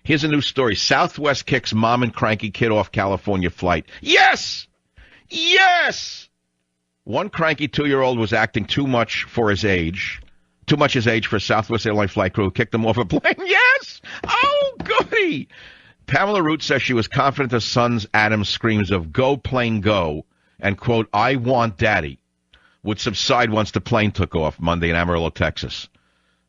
Here's a new story. Southwest kicks mom and cranky kid off California flight. Yes! Yes! One cranky 2-year-old was acting too much his age for a Southwest airline flight crew who kicked him off a plane. Yes! Oh, goody! Pamela Root says she was confident her son's Adam's screams of "Go, plane, go," and, quote, "I want daddy," would subside once the plane took off Monday in Amarillo, Texas.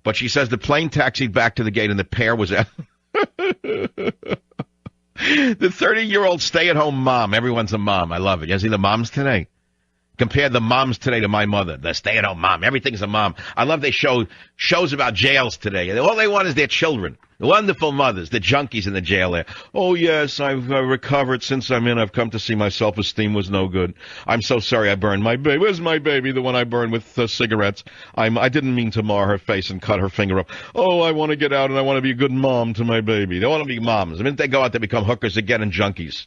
But she says the plane taxied back to the gate and the pair was at... The 30-year-old stay-at-home mom. Everyone's a mom. I love it. You see the moms today? Compare the moms today to my mother. The stay-at-home mom. Everything's a mom. I love they show shows about jails today. All they want is their children. Wonderful mothers. The junkies in the jail there. Oh, yes, I've recovered since I'm in. I've come to see my self-esteem was no good. I'm so sorry I burned my baby. Where's my baby? The one I burned with cigarettes. I didn't mean to mar her face and cut her finger up. Oh, I want to get out and I want to be a good mom to my baby. They want to be moms. The minute they go out, they become hookers again and junkies.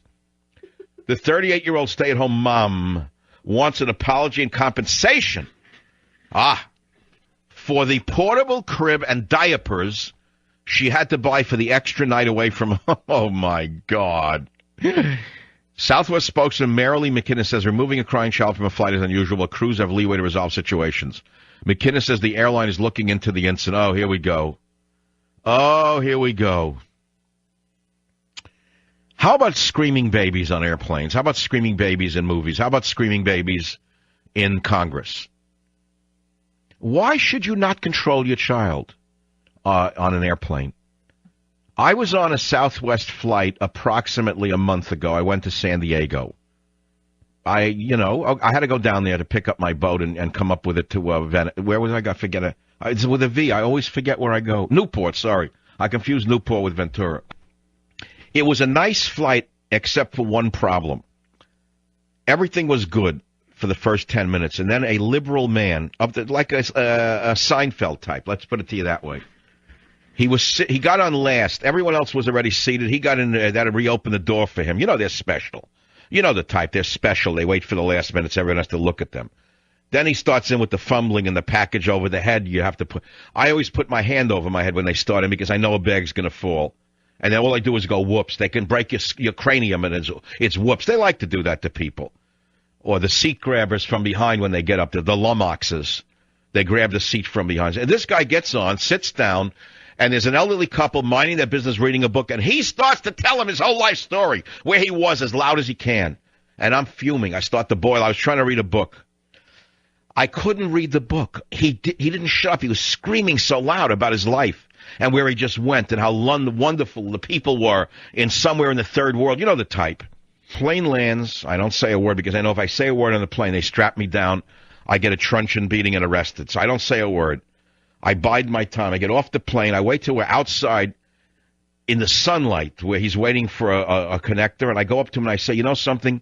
The 38-year-old stay-at-home mom wants an apology and compensation. For the portable crib and diapers she had to buy for the extra night away from home. Oh, my God. Southwest spokesman Marilee McKinnis says removing a crying child from a flight is unusual. Crews have leeway to resolve situations. McKinnis says the airline is looking into the incident. Oh, here we go. Oh, here we go. How about screaming babies on airplanes? How about screaming babies in movies? How about screaming babies in Congress? Why should you not control your child on an airplane? I was on a Southwest flight approximately a month ago. I went to San Diego. I had to go down there to pick up my boat and come up with it to where was I? I forget it. It's with a V. I always forget where I go. Newport, sorry. I confuse Newport with Ventura. It was a nice flight, except for one problem. Everything was good for the first 10 minutes, and then a liberal man, like a Seinfeld type, let's put it to you that way. He got on last. Everyone else was already seated. He got in there. That reopened the door for him. You know they're special. You know the type. They're special. They wait for the last minutes. Everyone has to look at them. Then he starts in with the fumbling and the package over the head. You have to put. I always put my hand over my head when they start in because I know a bag's going to fall. And then all I do is go whoops. They can break your cranium and it's whoops. They like to do that to people. Or the seat grabbers from behind when they get up there, the lummoxes. They grab the seat from behind. And this guy gets on, sits down, and there's an elderly couple minding their business reading a book, and he starts to tell him his whole life story, where he was as loud as he can. And I'm fuming. I start to boil. I was trying to read a book. I couldn't read the book. He didn't shut up. He was screaming so loud about his life and where he just went and how wonderful the people were in somewhere in the third world. You know the type. Plane lands. I don't say a word because I know if I say a word on the plane, they strap me down. I get a truncheon beating and arrested. So I don't say a word. I bide my time. I get off the plane. I wait till we're outside in the sunlight where he's waiting for a connector. And I go up to him and I say, you know something?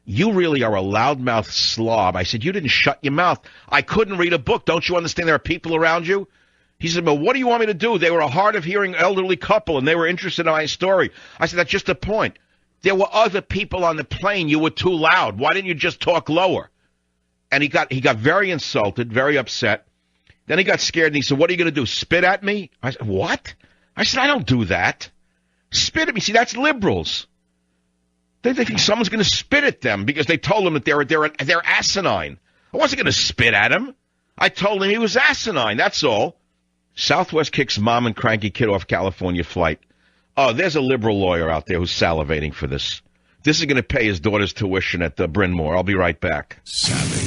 You really are a loudmouth slob. I said, you didn't shut your mouth. I couldn't read a book. Don't you understand there are people around you? He said, well, what do you want me to do? They were a hard-of-hearing elderly couple, and they were interested in my story. I said, that's just the point. There were other people on the plane. You were too loud. Why didn't you just talk lower? And he got very insulted, very upset. Then he got scared, and he said, what are you going to do, spit at me? I said, what? I said, I don't do that. Spit at me. See, that's liberals. They think someone's going to spit at them because they told them that they're asinine. I wasn't going to spit at him. I told him he was asinine. That's all. Southwest kicks mom and cranky kid off California flight. Oh, there's a liberal lawyer out there who's salivating for this. This is going to pay his daughter's tuition at the Bryn Mawr. I'll be right back. Savage.